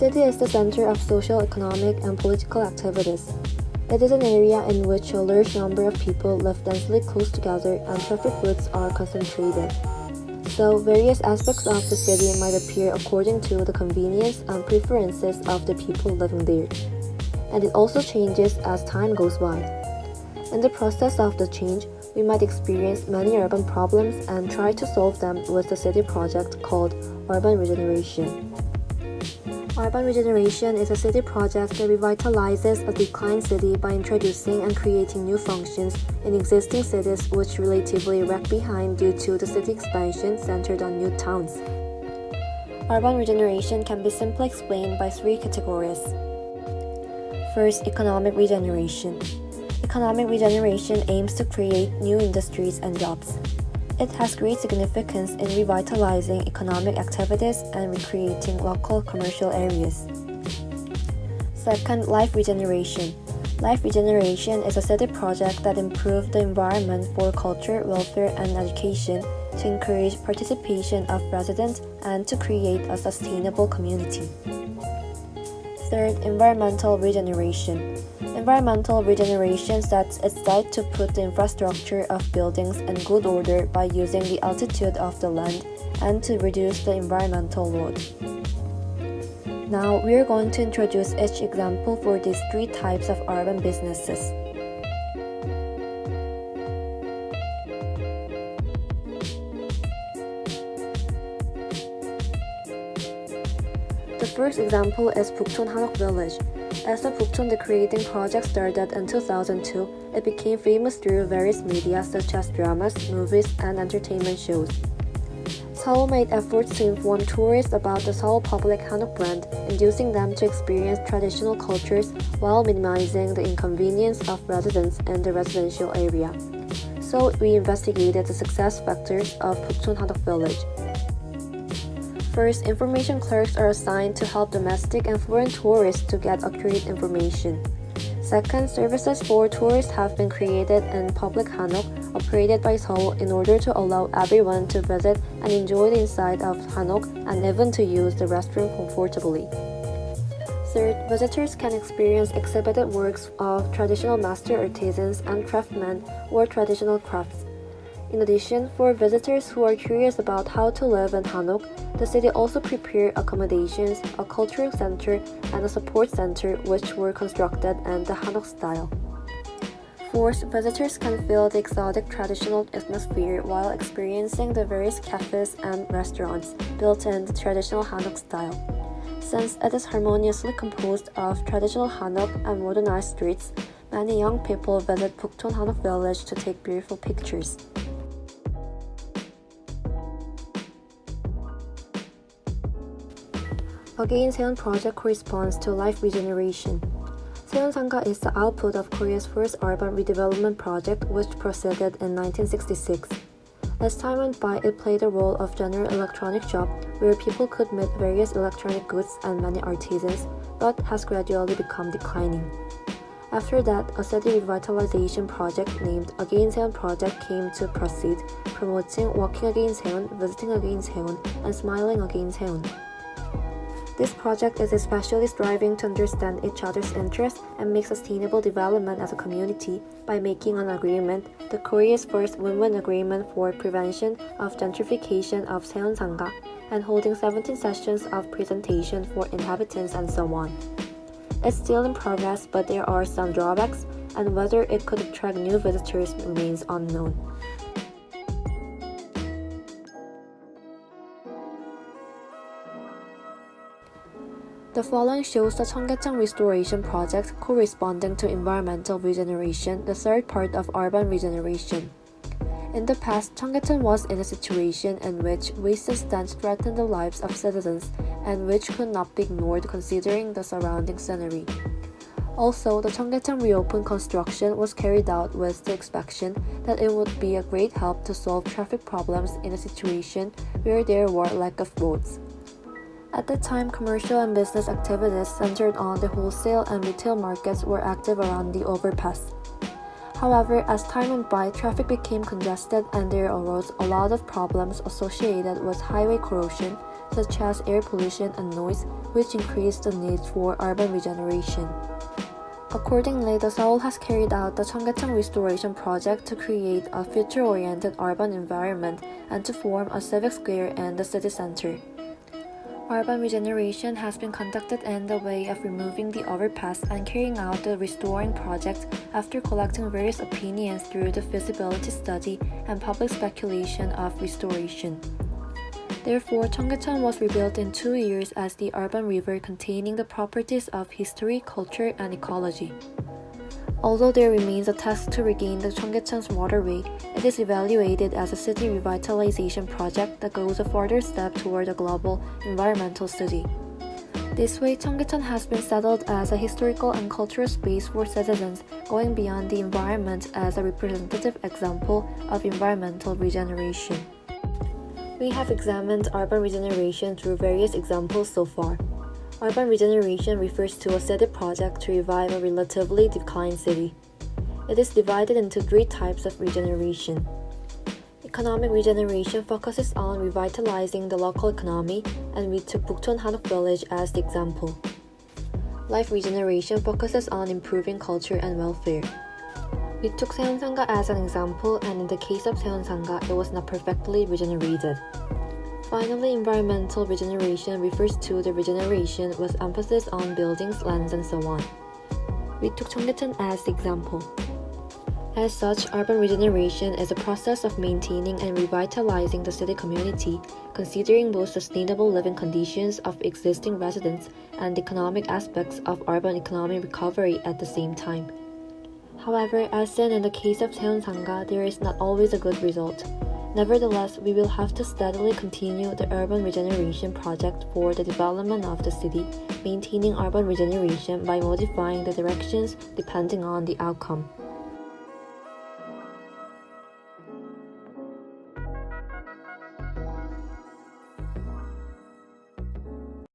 City is the center of social, economic, and political activities. It is an area in which a large number of people live densely close together and traffic routes are concentrated. So, various aspects of the city might appear according to the convenience and preferences of the people living there. And it also changes as time goes by. In the process of the change, we might experience many urban problems and try to solve them with the city project called urban regeneration. Urban regeneration is a city project that revitalizes a declined city by introducing and creating new functions in existing cities which relatively lag behind due to the city expansion centered on new towns. Urban regeneration can be simply explained by three categories. First, economic regeneration. Economic regeneration aims to create new industries and jobs. It has great significance in revitalizing economic activities and recreating local commercial areas. Second, life regeneration. Life regeneration is a city project that improves the environment for culture, welfare, and education to encourage participation of residents and to create a sustainable community. Third, environmental regeneration. Environmental regeneration sets its sight to put the infrastructure of buildings in good order by using the altitude of the land and to reduce the environmental load. Now, we are going to introduce each example for these three types of urban businesses. The first example is Bukchon Hanok Village. As the Bukchon decorating project started in 2002, it became famous through various media such as dramas, movies, and entertainment shows. Seoul made efforts to inform tourists about the Seoul Public Hanok brand, inducing them to experience traditional cultures while minimizing the inconvenience of residents in the residential area. So we investigated the success factors of Bukchon Hanok Village. First, information clerks are assigned to help domestic and foreign tourists to get accurate information. Second, services for tourists have been created in Public Hanok, operated by Seoul, in order to allow everyone to visit and enjoy the inside of Hanok and even to use the restroom comfortably. Third, visitors can experience exhibited works of traditional master artisans and craftsmen or traditional crafts. In addition, for visitors who are curious about how to live in Hanok, the city also prepared accommodations, a cultural center, and a support center which were constructed in the Hanok style. Fourth, visitors can feel the exotic traditional atmosphere while experiencing the various cafes and restaurants built in the traditional Hanok style. Since it is harmoniously composed of traditional Hanok and modernized streets, many young people visit Bukchon Hanok Village to take beautiful pictures. Again, Seon project corresponds to life regeneration. Seon Sangha is the output of Korea's first urban redevelopment project, which proceeded in 1966. As time went by, it played a role of general electronic shop where people could meet various electronic goods and many artisans, but has gradually become declining. After that, a city revitalization project named Again Seon Project came to proceed, promoting Walking Again Seon, Visiting Again Seon, and Smiling Again Seon. This project is especially striving to understand each other's interests and make sustainable development as a community by making an agreement, the Korea's first win-win agreement for prevention of gentrification of Seon Sangha, and holding 17 sessions of presentation for inhabitants and so on. It's still in progress, but there are some drawbacks, and whether it could attract new visitors remains unknown. The following shows the Cheonggyecheon Restoration Project corresponding to environmental regeneration, the third part of urban regeneration. In the past, Cheonggyecheon was in a situation in which wasted stands threatened the lives of citizens and which could not be ignored considering the surrounding scenery. Also, the Cheonggyecheon reopened construction was carried out with the expectation that it would be a great help to solve traffic problems in a situation where there were lack of roads. At the time, commercial and business activities centered on the wholesale and retail markets were active around the overpass. However, as time went by, traffic became congested and there arose a lot of problems associated with highway corrosion, such as air pollution and noise, which increased the need for urban regeneration. Accordingly, the Seoul has carried out the Cheonggyecheon Restoration Project to create a future-oriented urban environment and to form a civic square in the city center. Urban regeneration has been conducted in the way of removing the overpass and carrying out the restoring project after collecting various opinions through the feasibility study and public speculation of restoration. Therefore, Cheonggyecheon was rebuilt in 2 years as the urban river containing the properties of history, culture, and ecology. Although there remains a task to regain the Cheonggyecheon's waterway, it is evaluated as a city revitalization project that goes a further step toward a global environmental city. This way, Cheonggyecheon has been settled as a historical and cultural space for citizens, going beyond the environment as a representative example of environmental regeneration. We have examined urban regeneration through various examples so far. Urban regeneration refers to a city project to revive a relatively declined city. It is divided into 3 types of regeneration. Economic regeneration focuses on revitalizing the local economy, and we took Bukchon Hanok Village as the example. Life regeneration focuses on improving culture and welfare. We took Seonsanga as an example, and in the case of Seonsanga, it was not perfectly regenerated. Finally, environmental regeneration refers to the regeneration with emphasis on buildings, lands, and so on. We took Cheonggyecheon as the example. As such, urban regeneration is a process of maintaining and revitalizing the city community, considering both sustainable living conditions of existing residents and economic aspects of urban economic recovery at the same time. However, as seen in the case of Seonsanga, there is not always a good result. Nevertheless, we will have to steadily continue the urban regeneration project for the development of the city, maintaining urban regeneration by modifying the directions depending on the outcome.